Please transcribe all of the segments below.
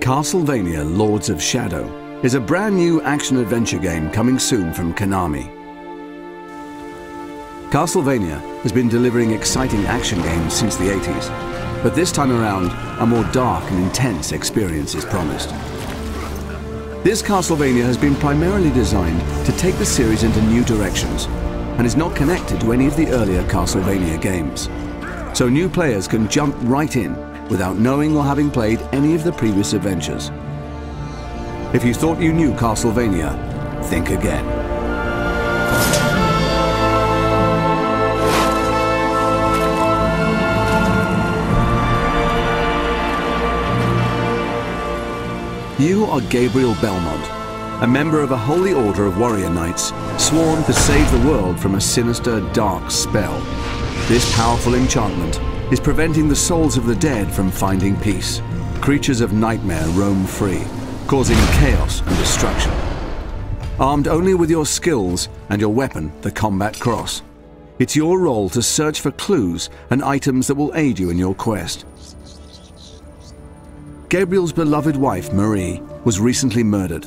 Castlevania Lords of Shadow is a brand new action-adventure game coming soon from Konami. Castlevania has been delivering exciting action games since the 80s, but this time around, a more dark and intense experience is promised. This Castlevania has been primarily designed to take the series into new directions and is not connected to any of the earlier Castlevania games. So new players can jump right in without knowing or having played any of the previous adventures. If you thought you knew Castlevania, think again. You are Gabriel Belmont, a member of a holy order of warrior knights sworn to save the world from a sinister, dark spell. This powerful enchantment is preventing the souls of the dead from finding peace. Creatures of nightmare roam free, causing chaos and destruction. Armed only with your skills and your weapon, the combat cross, it's your role to search for clues and items that will aid you in your quest. Gabriel's beloved wife, Marie, was recently murdered,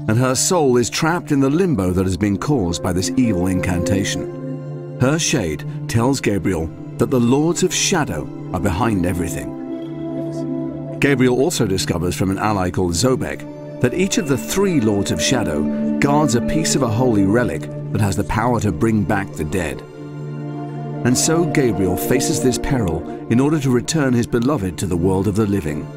and her soul is trapped in the limbo that has been caused by this evil incantation. Her shade tells Gabriel that the Lords of Shadow are behind everything. Gabriel also discovers from an ally called Zobek that each of the 3 Lords of Shadow guards a piece of a holy relic that has the power to bring back the dead. And so Gabriel faces this peril in order to return his beloved to the world of the living.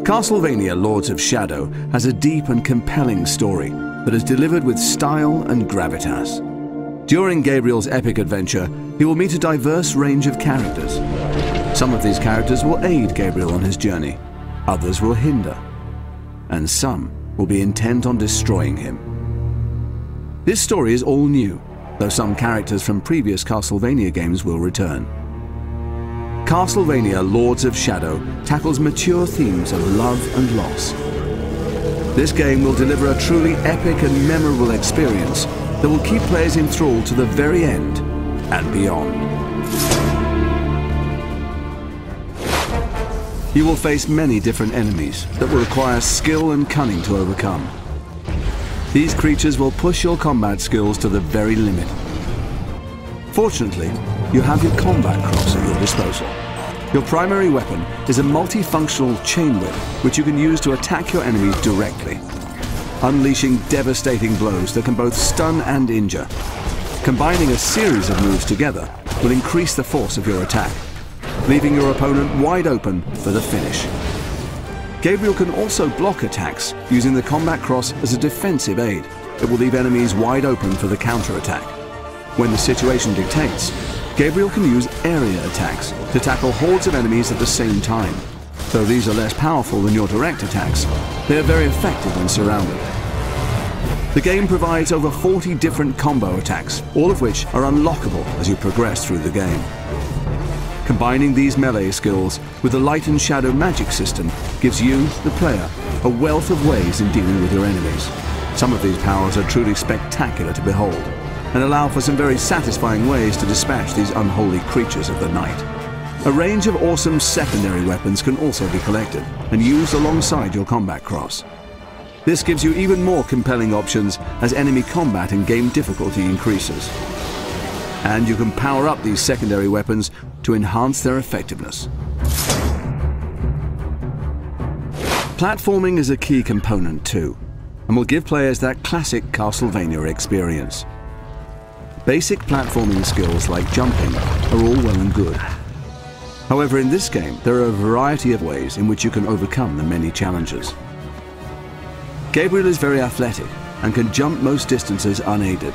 Castlevania Lords of Shadow has a deep and compelling story that is delivered with style and gravitas. During Gabriel's epic adventure, he will meet a diverse range of characters. Some of these characters will aid Gabriel on his journey, others will hinder, and some will be intent on destroying him. This story is all new, though some characters from previous Castlevania games will return. Castlevania Lords of Shadow tackles mature themes of love and loss. This game will deliver a truly epic and memorable experience that will keep players enthralled to the very end and beyond. You will face many different enemies that will require skill and cunning to overcome. These creatures will push your combat skills to the very limit. Fortunately, you have your combat cross at your disposal. Your primary weapon is a multifunctional chain whip which you can use to attack your enemies directly, unleashing devastating blows that can both stun and injure. Combining a series of moves together will increase the force of your attack, leaving your opponent wide open for the finish. Gabriel can also block attacks using the combat cross as a defensive aid. It will leave enemies wide open for the counter-attack. When the situation dictates, Gabriel can use area attacks to tackle hordes of enemies at the same time. Though these are less powerful than your direct attacks, they are very effective when surrounded. The game provides over 40 different combo attacks, all of which are unlockable as you progress through the game. Combining these melee skills with the light and shadow magic system gives you, the player, a wealth of ways in dealing with your enemies. Some of these powers are truly spectacular to behold, and allow for some very satisfying ways to dispatch these unholy creatures of the night. A range of awesome secondary weapons can also be collected and used alongside your combat cross. This gives you even more compelling options as enemy combat and game difficulty increases. And you can power up these secondary weapons to enhance their effectiveness. Platforming is a key component too, and will give players that classic Castlevania experience. Basic platforming skills like jumping are all well and good. However, in this game, there are a variety of ways in which you can overcome the many challenges. Gabriel is very athletic and can jump most distances unaided.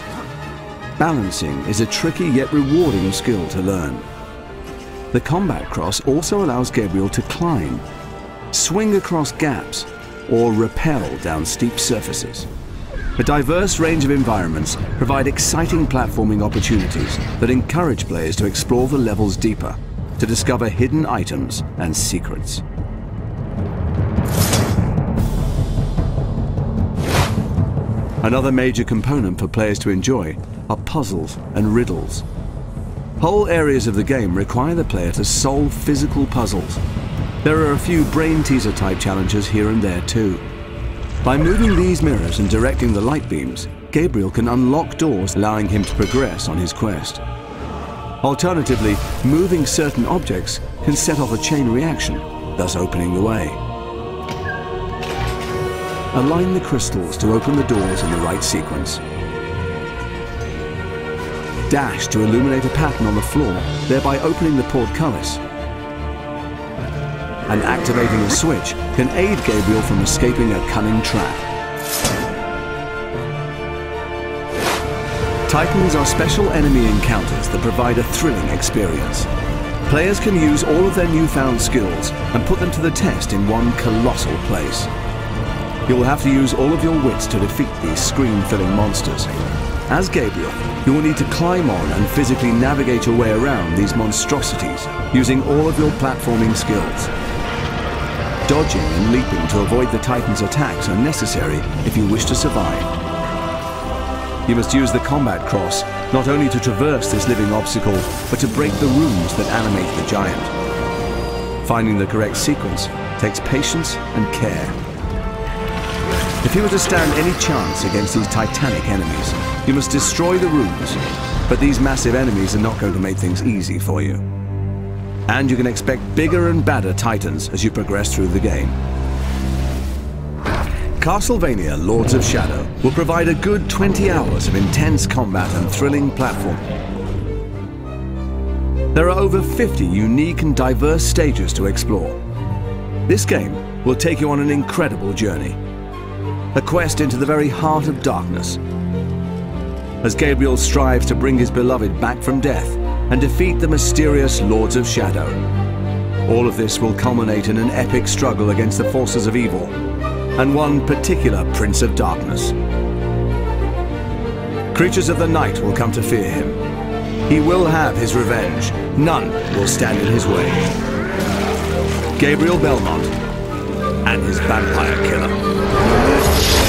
Balancing is a tricky yet rewarding skill to learn. The combat cross also allows Gabriel to climb, swing across gaps, or rappel down steep surfaces. A diverse range of environments provide exciting platforming opportunities that encourage players to explore the levels deeper, to discover hidden items and secrets. Another major component for players to enjoy are puzzles and riddles. Whole areas of the game require the player to solve physical puzzles. There are a few brain teaser type challenges here and there too. By moving these mirrors and directing the light beams, Gabriel can unlock doors, allowing him to progress on his quest. Alternatively, moving certain objects can set off a chain reaction, thus opening the way. Align the crystals to open the doors in the right sequence. Dash to illuminate a pattern on the floor, thereby opening the portcullis. And activating a switch can aid Gabriel from escaping a cunning trap. Titans are special enemy encounters that provide a thrilling experience. Players can use all of their newfound skills and put them to the test in one colossal place. You will have to use all of your wits to defeat these screen-filling monsters. As Gabriel, you will need to climb on and physically navigate your way around these monstrosities using all of your platforming skills. Dodging and leaping to avoid the Titan's attacks are necessary if you wish to survive. You must use the combat cross not only to traverse this living obstacle, but to break the runes that animate the giant. Finding the correct sequence takes patience and care. If you were to stand any chance against these titanic enemies, you must destroy the runes, but these massive enemies are not going to make things easy for you. And you can expect bigger and badder titans as you progress through the game. Castlevania Lords of Shadow will provide a good 20 hours of intense combat and thrilling platform. There are over 50 unique and diverse stages to explore. This game will take you on an incredible journey. A quest into the very heart of darkness, as Gabriel strives to bring his beloved back from death and defeat the mysterious Lords of Shadow. All of this will culminate in an epic struggle against the forces of evil, and one particular Prince of Darkness. Creatures of the night will come to fear him. He will have his revenge. None will stand in his way. Gabriel Belmont and his vampire killer.